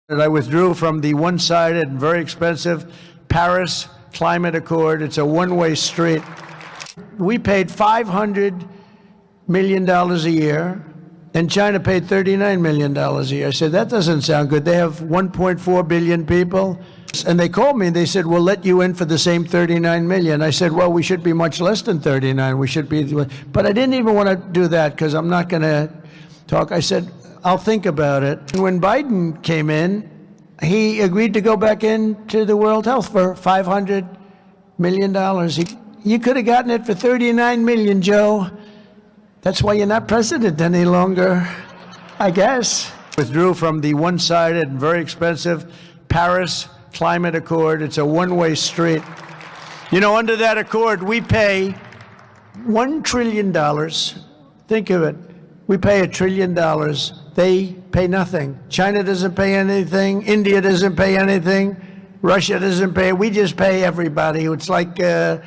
I withdrew from the one-sided and very expensive Paris Climate Accord. It's a one-way street. We paid $500 million a year, and China paid $39 million a year. I said, that doesn't sound good. They have 1.4 billion people. And they called me and they said, we'll let you in for the same 39 million. I said, well, we should be much less than 39. We should be, but I didn't even want to do that because I'm not going to talk. I said, I'll think about it. And when Biden came in, he agreed to go back into the World Health for $500 million. You could have gotten it for 39 million, Joe. That's why you're not president any longer, I guess. Withdrew from the one-sided and very expensive Paris Climate Accord. It's a one-way street. You know, under that accord, we pay $1 trillion. Think of it. We pay $1 trillion. They pay nothing. China doesn't pay anything. India doesn't pay anything. Russia doesn't pay. We just pay everybody. It's like a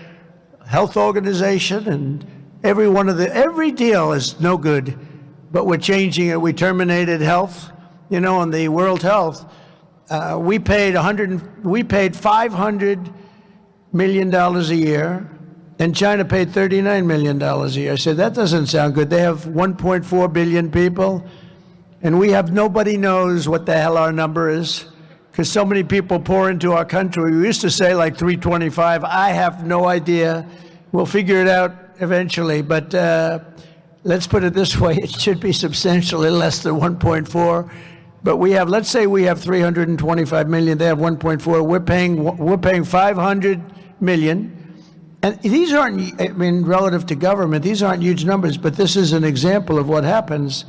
health organization, and every deal is no good. But we're changing it. We terminated health. You know, on the World Health, we paid $500 million a year, and China paid $39 million a year. I said, that doesn't sound good. They have 1.4 billion people, and we have nobody knows what the hell our number is because so many people pour into our country. We used to say like 325. I have no idea. We'll figure it out eventually, but let's put it this way. It should be substantially less than 1.4. But we have, let's say we have 325 million, they have 1.4. We're paying 500 million. And these aren't, I mean, relative to government, these aren't huge numbers, but this is an example of what happens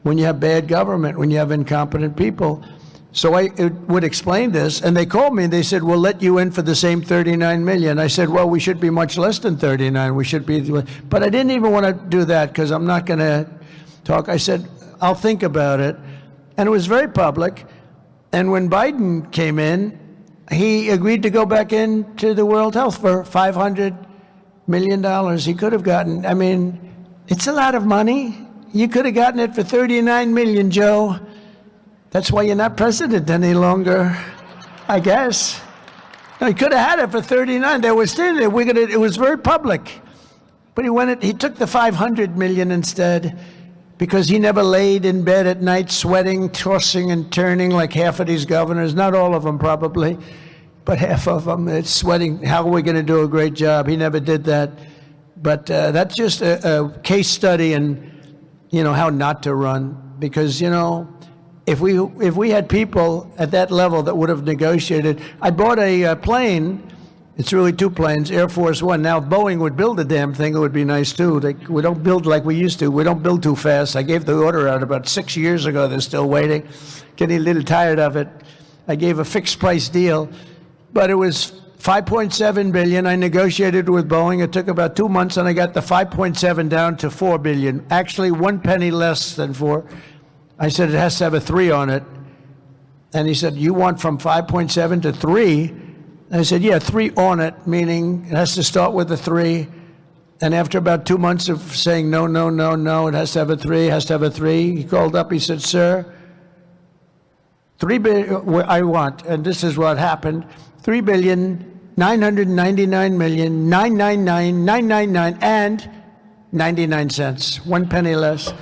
when you have bad government, when you have incompetent people. So I would explain this, and they called me and they said, we'll let you in for the same 39 million. I said, well, we should be much less than 39. We should be, but I didn't even want to do that because I'm not going to talk. I said, I'll think about it. And it was very public. And when Biden came in, he agreed to go back into the World Health for $500 million. He could have gotten, I mean, it's a lot of money. You could have gotten it for 39 million, Joe. That's why you're not president any longer, I guess. No, he could have had it for 39. They were standing there. It was very public. But he took the 500 million instead, because he never laid in bed at night sweating, tossing and turning like half of these governors. Not all of them probably, but half of them. It's sweating, how are we going to do a great job? He never did that. But that's just a case study in, you know, how not to run. Because, you know, if we had people at that level that would have negotiated. I bought a plane. It's really two planes, Air Force One. Now, if Boeing would build the damn thing, it would be nice, too. We don't build like we used to. We don't build too fast. I gave the order out about 6 years ago. They're still waiting. Getting a little tired of it. I gave a fixed-price deal, but it was $5.7 billion. I negotiated with Boeing. It took about 2 months, and I got the 5.7 down to $4 billion. Actually, 1 penny less than 4. I said, it has to have a 3 on it. And he said, you want from 5.7 to 3? I said, yeah, 3 on it, meaning it has to start with a 3. And after about 2 months of saying, no, no, no, no, it has to have a 3, has to have a 3, he called up, he said, sir, 3 billion, I want, and this is what happened, 3,999,999,999 and 99 cents, 1 penny less.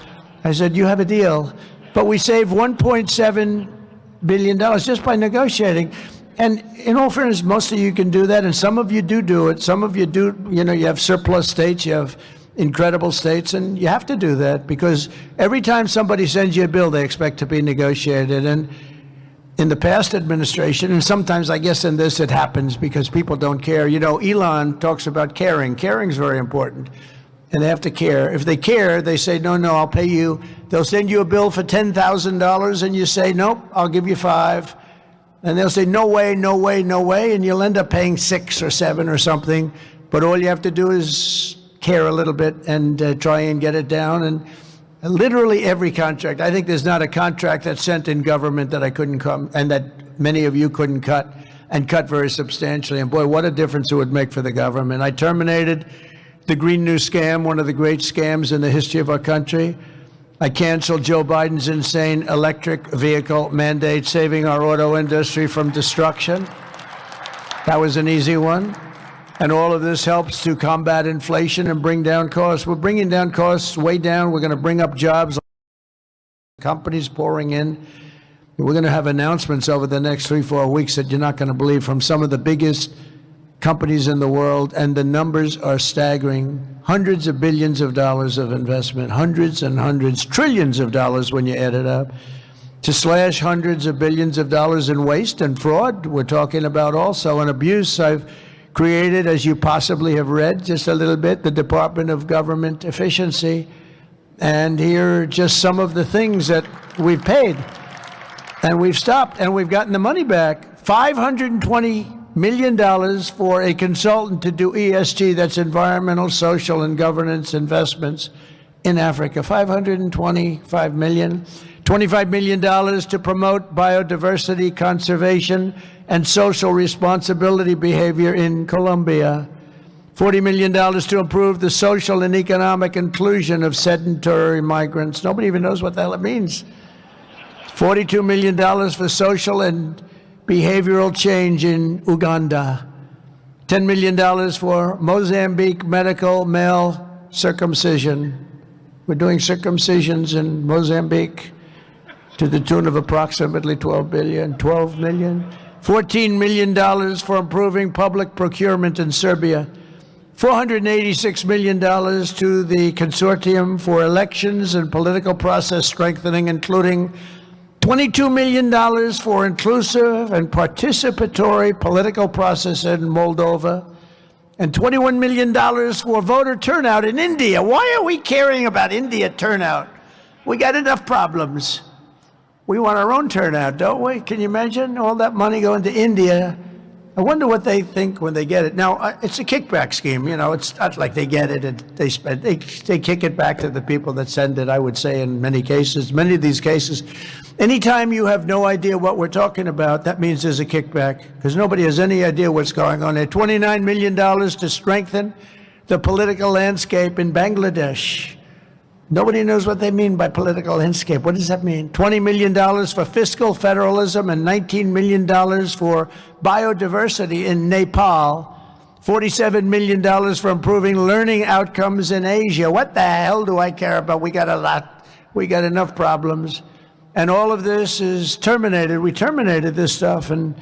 I said, you have a deal. But we saved $1.7 billion just by negotiating. And in all fairness, most of you can do that, and some of you do it. Some of you do, you know, you have surplus states, you have incredible states, and you have to do that because every time somebody sends you a bill, they expect to be negotiated. And in the past administration, and sometimes I guess in this it happens because people don't care. You know, Elon talks about caring. Caring is very important, and they have to care. If they care, they say, no, no, I'll pay you. They'll send you a bill for $10,000, and you say, nope, I'll give you 5. And they'll say, no way, no way, no way, and you'll end up paying 6 or 7 or something. But all you have to do is care a little bit and try and get it down. And literally every contract, I think there's not a contract that's sent in government that I couldn't come, and that many of you couldn't cut, and cut very substantially. And boy, what a difference it would make for the government. I terminated the Green New Scam, one of the great scams in the history of our country. I canceled Joe Biden's insane electric vehicle mandate, saving our auto industry from destruction. That was an easy one. And all of this helps to combat inflation and bring down costs. We're bringing down costs way down. We're going to bring up jobs, companies pouring in. We're going to have announcements over the next 3-4 weeks that you're not going to believe from some of the biggest companies in the world, and the numbers are staggering. Hundreds of billions of dollars of investment, hundreds and hundreds, trillions of dollars when you add it up, to slash hundreds of billions of dollars in waste and fraud. We're talking about also an abuse. I've created, as you possibly have read just a little bit, the Department of Government Efficiency. And here are just some of the things that we've paid. And we've stopped, and we've gotten the money back. $520 million for a consultant to do ESG, that's environmental, social, and governance investments in Africa. $525 million. $25 million to promote biodiversity conservation and social responsibility behavior in Colombia. $40 million to improve the social and economic inclusion of sedentary migrants. Nobody even knows what the hell it means. $42 million for social and behavioral change in Uganda. $10 million for Mozambique medical male circumcision. We're doing circumcisions in Mozambique to the tune of approximately $12 million. $14 million for improving public procurement in Serbia. $486 million to the Consortium for Elections and Political Process Strengthening, including $22 million for inclusive and participatory political process in Moldova, and $21 million for voter turnout in India. Why are we caring about India turnout? We got enough problems. We want our own turnout, don't we? Can you imagine all that money going to India? I wonder what they think when they get it. Now, it's a kickback scheme. You know, it's not like they get it and they spend. They kick it back to the people that send it, I would say, in many cases. Many of these cases, anytime you have no idea what we're talking about, that means there's a kickback, because nobody has any idea what's going on there. $29 million to strengthen the political landscape in Bangladesh. Nobody knows what they mean by political landscape. What does that mean? $20 million for fiscal federalism and $19 million for biodiversity in Nepal. $47 million for improving learning outcomes in Asia. What the hell do I care about? We got a lot. We got enough problems. And all of this is terminated. We terminated this stuff, and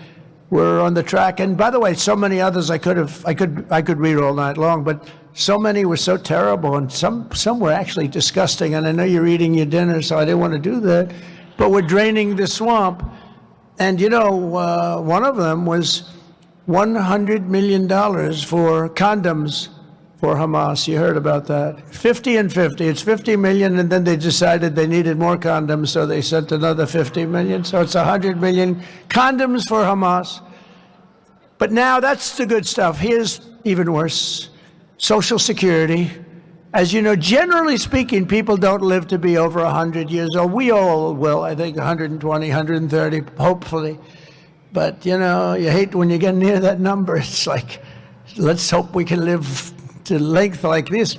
we're on the track. And by the way, so many others I could read all night long, but so many were so terrible, and some were actually disgusting. And I know you're eating your dinner, so I didn't want to do that. But we're draining the swamp. And you know, one of them was $100 million for condoms for Hamas. You heard about that. 50 and 50. It's 50 million, and then they decided they needed more condoms, so they sent another 50 million. So it's 100 million condoms for Hamas. But now that's the good stuff. Here's even worse. Social Security. As you know, generally speaking, people don't live to be over 100 years old. We all will, I think, 120, 130, hopefully. But, you know, you hate when you get near that number. It's like, let's hope we can live to length like this.